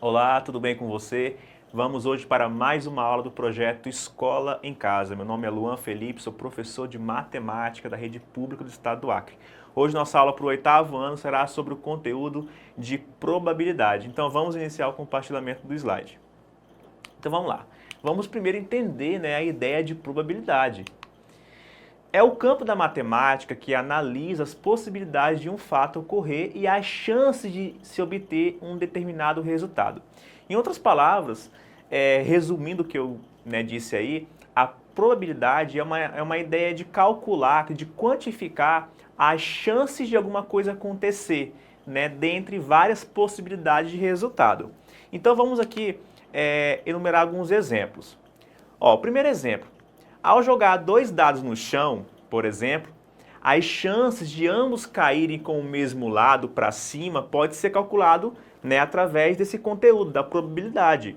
Olá, tudo bem com você? Vamos hoje para mais uma aula do projeto Escola em Casa. Meu nome é Luan Felipe, sou professor de matemática da Rede Pública do Estado do Acre. Hoje nossa aula para o 8º ano será sobre o conteúdo de probabilidade. Então vamos iniciar o compartilhamento do slide. Então vamos lá. Vamos primeiro entender, a ideia de probabilidade. É o campo da matemática que analisa as possibilidades de um fato ocorrer e as chances de se obter um determinado resultado. Em outras palavras, resumindo o que eu disse aí, a probabilidade é uma ideia de calcular, de quantificar as chances de alguma coisa acontecer, dentre várias possibilidades de resultado. Então vamos aqui enumerar alguns exemplos. O primeiro exemplo. Ao jogar dois dados no chão, por exemplo, as chances de ambos caírem com o mesmo lado para cima pode ser calculado através desse conteúdo, da probabilidade.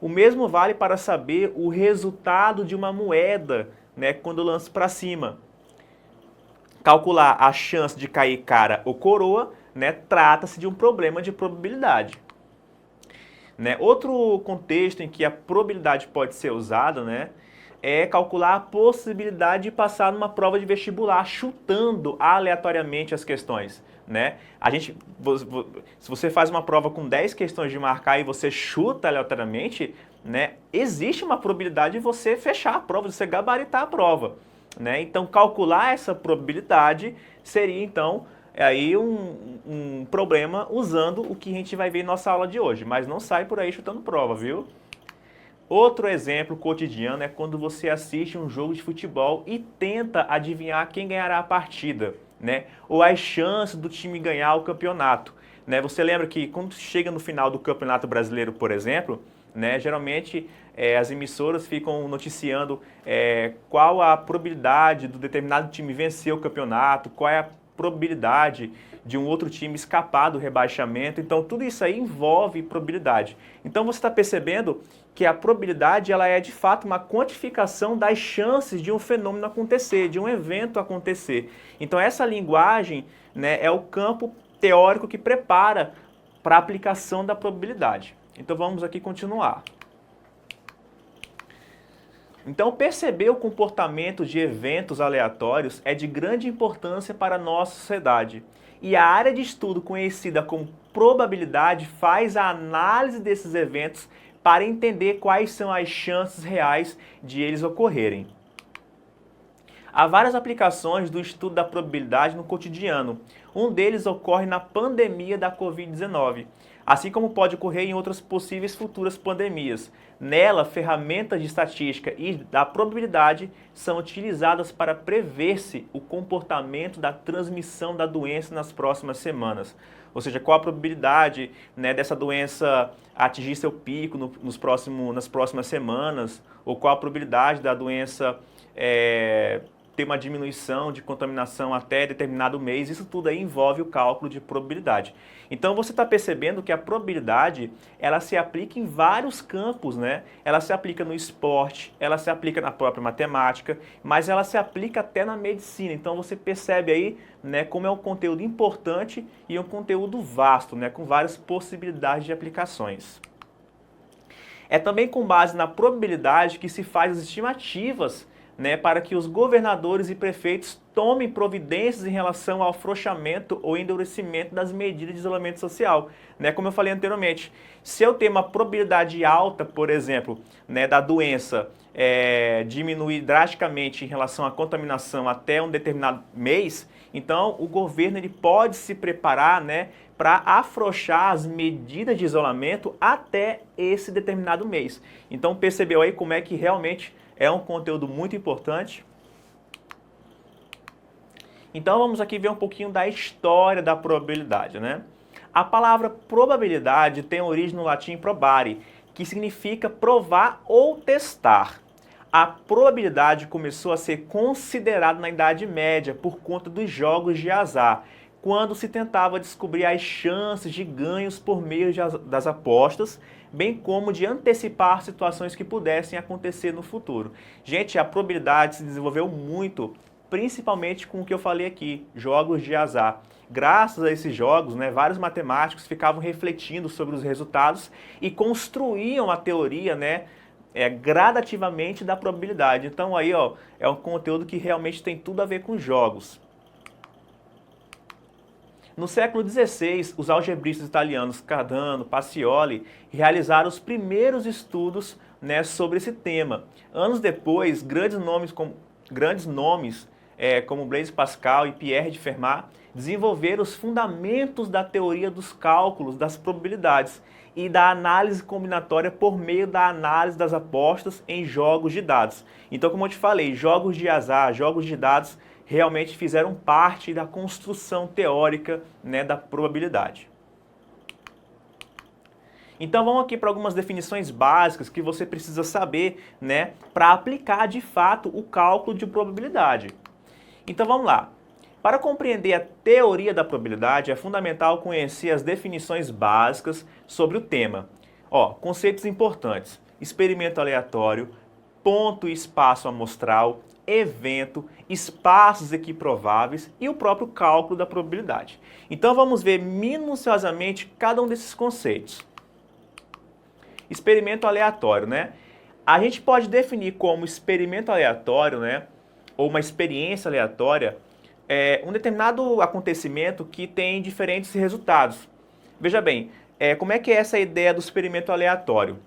O mesmo vale para saber o resultado de uma moeda quando eu lanço para cima. Calcular a chance de cair cara ou coroa, trata-se de um problema de probabilidade. Outro contexto em que a probabilidade pode ser usada, é calcular a possibilidade de passar numa prova de vestibular, chutando aleatoriamente as questões. Se você faz uma prova com 10 questões de marcar e você chuta aleatoriamente, existe uma probabilidade de você fechar a prova, de você gabaritar a prova. Então, calcular essa probabilidade seria, então, aí um problema usando o que a gente vai ver em nossa aula de hoje. Mas não sai por aí chutando prova, viu? Outro exemplo cotidiano é quando você assiste um jogo de futebol e tenta adivinhar quem ganhará a partida, ou as chances do time ganhar o campeonato. Você lembra que quando chega no final do Campeonato Brasileiro, por exemplo, geralmente as emissoras ficam noticiando qual a probabilidade do determinado time vencer o campeonato, qual é a probabilidade de um outro time escapar do rebaixamento. Então tudo isso aí envolve probabilidade. Então você está percebendo que a probabilidade ela é de fato uma quantificação das chances de um fenômeno acontecer, de um evento acontecer. Então essa linguagem é o campo teórico que prepara para a aplicação da probabilidade. Então vamos aqui continuar. Então, perceber o comportamento de eventos aleatórios é de grande importância para a nossa sociedade. E a área de estudo conhecida como probabilidade faz a análise desses eventos para entender quais são as chances reais de eles ocorrerem. Há várias aplicações do estudo da probabilidade no cotidiano. Um deles ocorre na pandemia da Covid-19, assim como pode ocorrer em outras possíveis futuras pandemias. Nela, ferramentas de estatística e da probabilidade são utilizadas para prever-se o comportamento da transmissão da doença nas próximas semanas. Ou seja, qual a probabilidade dessa doença atingir seu pico nas próximas semanas, ou qual a probabilidade da doença ter uma diminuição de contaminação até determinado mês. Isso tudo aí envolve o cálculo de probabilidade. Então você está percebendo que a probabilidade ela se aplica em vários campos, Ela se aplica no esporte, ela se aplica na própria matemática, mas ela se aplica até na medicina. Então você percebe aí como é um conteúdo importante e um conteúdo vasto, com várias possibilidades de aplicações. É também com base na probabilidade que se faz as estimativas para que os governadores e prefeitos tomem providências em relação ao afrouxamento ou endurecimento das medidas de isolamento social. Como eu falei anteriormente, se eu tenho uma probabilidade alta, por exemplo, da doença diminuir drasticamente em relação à contaminação até um determinado mês, então o governo ele pode se preparar para afrouxar as medidas de isolamento até esse determinado mês. Então percebeu aí como é que realmente é um conteúdo muito importante. Então vamos aqui ver um pouquinho da história da probabilidade, A palavra probabilidade tem origem no latim probare, que significa provar ou testar. A probabilidade começou a ser considerada na Idade Média por conta dos jogos de azar, quando se tentava descobrir as chances de ganhos por meio das apostas, bem como de antecipar situações que pudessem acontecer no futuro. Gente, a probabilidade se desenvolveu muito, principalmente com o que eu falei aqui, jogos de azar. graças a esses jogos, né, vários matemáticos ficavam refletindo sobre os resultados e construíam a teoria, né, gradativamente da probabilidade. Então aí, ó, é um conteúdo que realmente tem tudo a ver com jogos. No século XVI, os algebristas italianos Cardano, Pacioli realizaram os primeiros estudos, né, sobre esse tema. Anos depois, grandes nomes como Blaise Pascal e Pierre de Fermat desenvolveram os fundamentos da teoria dos cálculos das probabilidades e da análise combinatória por meio da análise das apostas em jogos de dados. Então, como eu te falei, jogos de azar, jogos de dados realmente fizeram parte da construção teórica, né, da probabilidade. Então vamos aqui para algumas definições básicas que você precisa saber, né, para aplicar de fato o cálculo de probabilidade. Então vamos lá. Para compreender a teoria da probabilidade é fundamental conhecer as definições básicas sobre o tema. Ó, conceitos importantes: experimento aleatório, ponto e espaço amostral, evento, espaços equiprováveis e o próprio cálculo da probabilidade. Então vamos ver minuciosamente cada um desses conceitos. Experimento aleatório, né? A gente pode definir como experimento aleatório, né, ou uma experiência aleatória, um determinado acontecimento que tem diferentes resultados. Veja bem, como é que é essa ideia do experimento aleatório?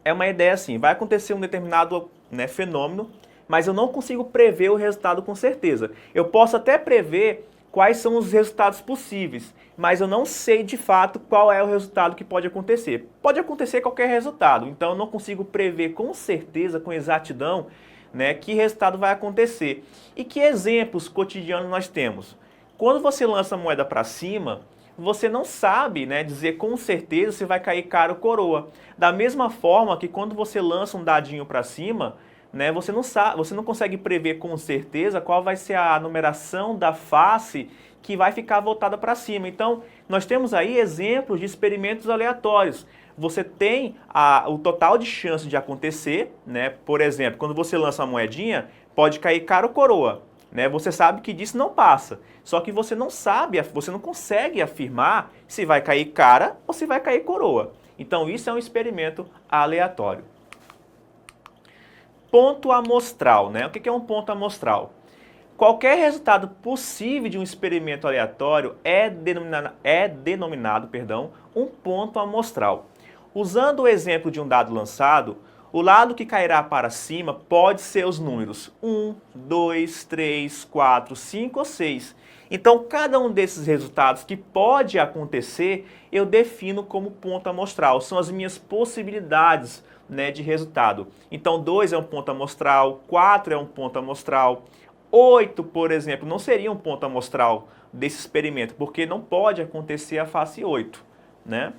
É uma ideia assim, vai acontecer um determinado, né, fenômeno, mas eu não consigo prever o resultado com certeza. Eu posso até prever quais são os resultados possíveis, mas eu não sei de fato qual é o resultado que pode acontecer. Pode acontecer qualquer resultado, então eu não consigo prever com certeza, com exatidão, né, que resultado vai acontecer. E que exemplos cotidianos nós temos? Quando você lança a moeda para cima, você não sabe, né, dizer com certeza se vai cair cara ou coroa. Da mesma forma que quando você lança um dadinho para cima, né, você não consegue prever com certeza qual vai ser a numeração da face que vai ficar voltada para cima. Então, nós temos aí exemplos de experimentos aleatórios. Você tem o total de chance de acontecer, né? Por exemplo, quando você lança uma moedinha, pode cair cara ou coroa, né? Você sabe que disso não passa. Só que você não sabe, você não consegue afirmar se vai cair cara ou se vai cair coroa. Então, isso é um experimento aleatório. Ponto amostral, né? O que é um ponto amostral? Qualquer resultado possível de um experimento aleatório é denominado, um ponto amostral. Usando o exemplo de um dado lançado, o lado que cairá para cima pode ser os números 1, 2, 3, 4, 5 ou 6. Então, cada um desses resultados que pode acontecer, eu defino como ponto amostral. São as minhas possibilidades, né, de resultado. Então, 2 é um ponto amostral, 4 é um ponto amostral, 8, por exemplo, não seria um ponto amostral desse experimento, porque não pode acontecer a face 8, né?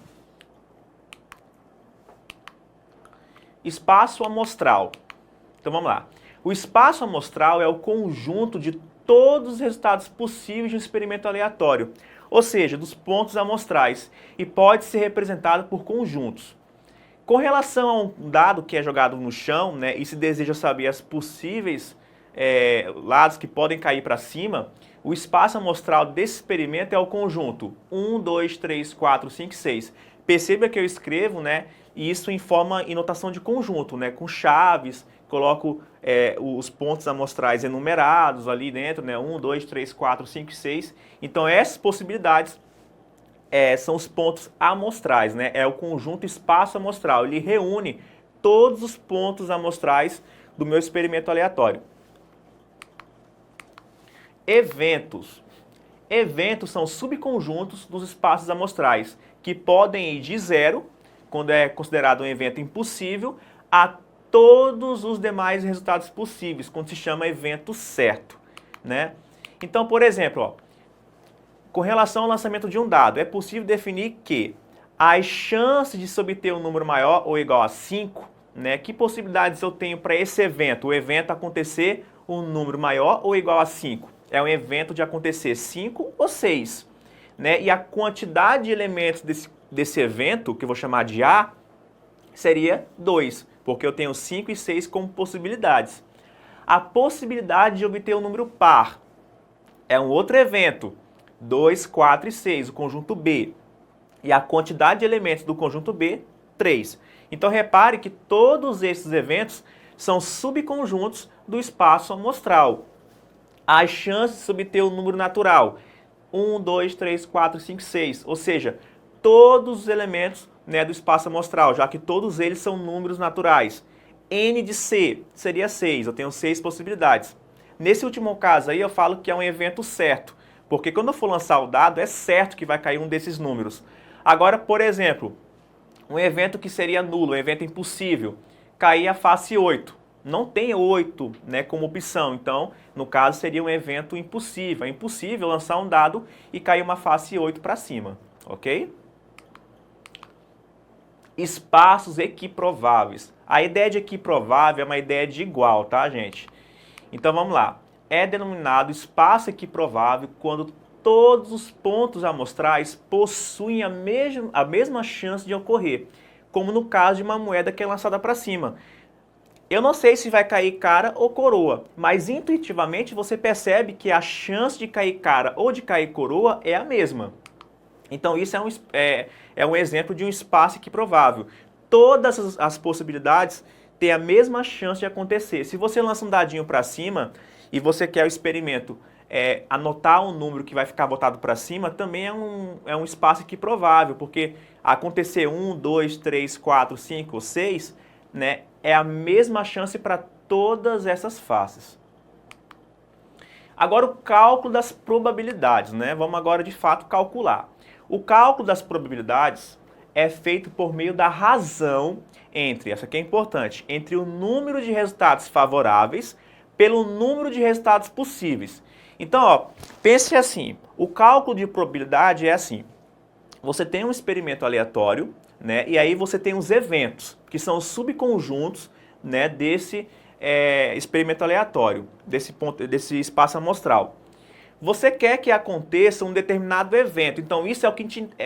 Espaço amostral. Então vamos lá. O espaço amostral é o conjunto de todos os resultados possíveis de um experimento aleatório, ou seja, dos pontos amostrais, e pode ser representado por conjuntos. Com relação a um dado que é jogado no chão, né, e se deseja saber as possíveis lados que podem cair para cima, o espaço amostral desse experimento é o conjunto 1, 2, 3, 4, 5, 6. Perceba que eu escrevo, né, isso em notação de conjunto, né, com chaves, coloco os pontos amostrais enumerados ali dentro, né, 1, 2, 3, 4, 5, 6. Então essas possibilidades são os pontos amostrais, né, é o conjunto espaço amostral, ele reúne todos os pontos amostrais do meu experimento aleatório. Eventos. Eventos são subconjuntos dos espaços amostrais, que podem ir de 0, quando é considerado um evento impossível, a todos os demais resultados possíveis, quando se chama evento certo, né? Então, por exemplo, ó, com relação ao lançamento de um dado, é possível definir que as chances de se obter um número maior ou igual a 5, né? Que possibilidades eu tenho para esse evento? O evento acontecer um número maior ou igual a 5? É um evento de acontecer 5 ou 6, né? E a quantidade de elementos desse evento, que eu vou chamar de A, seria 2, porque eu tenho 5 e 6 como possibilidades. A possibilidade de obter um número par é um outro evento, 2, 4 e 6, o conjunto B. E a quantidade de elementos do conjunto B, 3. Então repare que todos esses eventos são subconjuntos do espaço amostral. As chances de se obter o número natural, 1, 2, 3, 4, 5, 6, ou seja, todos os elementos, né, do espaço amostral, já que todos eles são números naturais. N de C seria 6, eu tenho 6 possibilidades. Nesse último caso aí eu falo que é um evento certo, porque quando eu for lançar o dado é certo que vai cair um desses números. Agora, por exemplo, um evento que seria nulo, um evento impossível, cair a face 8. Não tem 8, né, como opção, então, no caso, seria um evento impossível. É impossível lançar um dado e cair uma face 8 para cima, ok? Espaços equiprováveis. A ideia de equiprovável é uma ideia de igual, tá, gente? Então, vamos lá. É denominado espaço equiprovável quando todos os pontos amostrais possuem a mesma chance de ocorrer, como no caso de uma moeda que é lançada para cima. Eu não sei se vai cair cara ou coroa, mas intuitivamente você percebe que a chance de cair cara ou de cair coroa é a mesma. Então isso é um exemplo de um espaço equiprovável. Todas as possibilidades têm a mesma chance de acontecer. Se você lança um dadinho para cima e você quer o experimento anotar um número que vai ficar botado para cima, também é um espaço equiprovável, porque acontecer 1, 2, 3, 4, 5 ou 6, né, é a mesma chance para todas essas faces. Agora o cálculo das probabilidades, né? Vamos agora de fato calcular. O cálculo das probabilidades é feito por meio da razão entre, essa aqui é importante, entre o número de resultados favoráveis pelo número de resultados possíveis. Então, ó, pense assim, o cálculo de probabilidade é assim, você tem um experimento aleatório, né, e aí você tem os eventos, que são os subconjuntos, né, desse experimento aleatório, desse espaço amostral. Você quer que aconteça um determinado evento, então isso é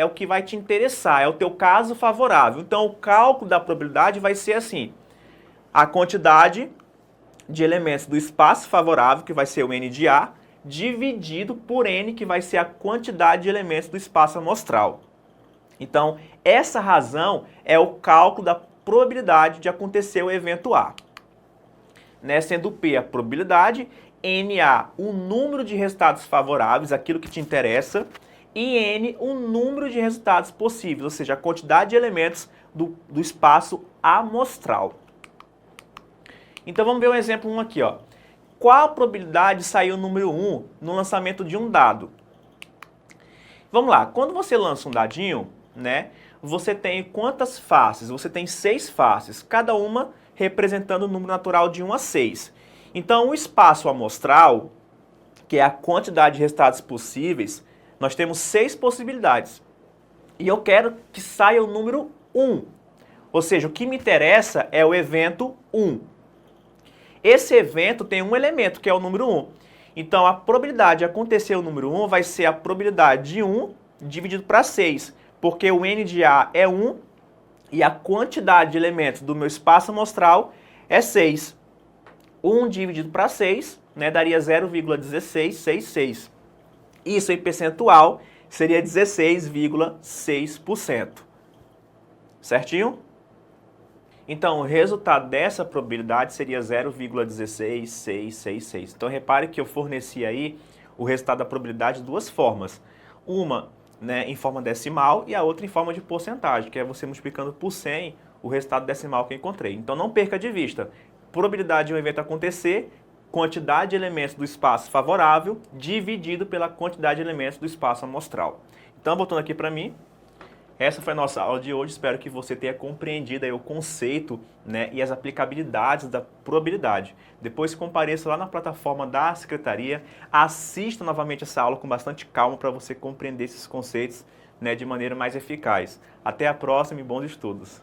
o que vai te interessar, é o teu caso favorável. Então o cálculo da probabilidade vai ser assim, a quantidade de elementos do espaço favorável, que vai ser o N de A, dividido por N, que vai ser a quantidade de elementos do espaço amostral. Então, essa razão é o cálculo da probabilidade de acontecer o evento A. Né? Sendo P a probabilidade, NA o número de resultados favoráveis, aquilo que te interessa, e N o número de resultados possíveis, ou seja, a quantidade de elementos do espaço amostral. Então vamos ver um exemplo 1 aqui, ó. Qual a probabilidade de sair o número 1 no lançamento de um dado? Vamos lá, quando você lança um dadinho, né, você tem quantas faces? Você tem 6 faces, cada uma representando o número natural de 1 a 6. Então o espaço amostral, que é a quantidade de resultados possíveis, nós temos 6 possibilidades. E eu quero que saia o número 1. Ou seja, o que me interessa é o evento 1. Esse evento tem um elemento, que é o número 1. Então, a probabilidade de acontecer o número 1 vai ser a probabilidade de 1 dividido para 6, porque o N de A é 1 e a quantidade de elementos do meu espaço amostral é 6. 1 dividido para 6, né, daria 0,1666. Isso em percentual seria 16,6%. Certinho? Então, o resultado dessa probabilidade seria 0,16666. Então, repare que eu forneci aí o resultado da probabilidade de duas formas. Uma, né, em forma decimal e a outra em forma de porcentagem, que é você multiplicando por 100 o resultado decimal que eu encontrei. Então, não perca de vista. Probabilidade de um evento acontecer, quantidade de elementos do espaço favorável, dividido pela quantidade de elementos do espaço amostral. Então, voltando aqui para mim, essa foi a nossa aula de hoje. Espero que você tenha compreendido aí o conceito, né, e as aplicabilidades da probabilidade. Depois compareça lá na plataforma da Secretaria, assista novamente essa aula com bastante calma para você compreender esses conceitos, né, de maneira mais eficaz. Até a próxima e bons estudos!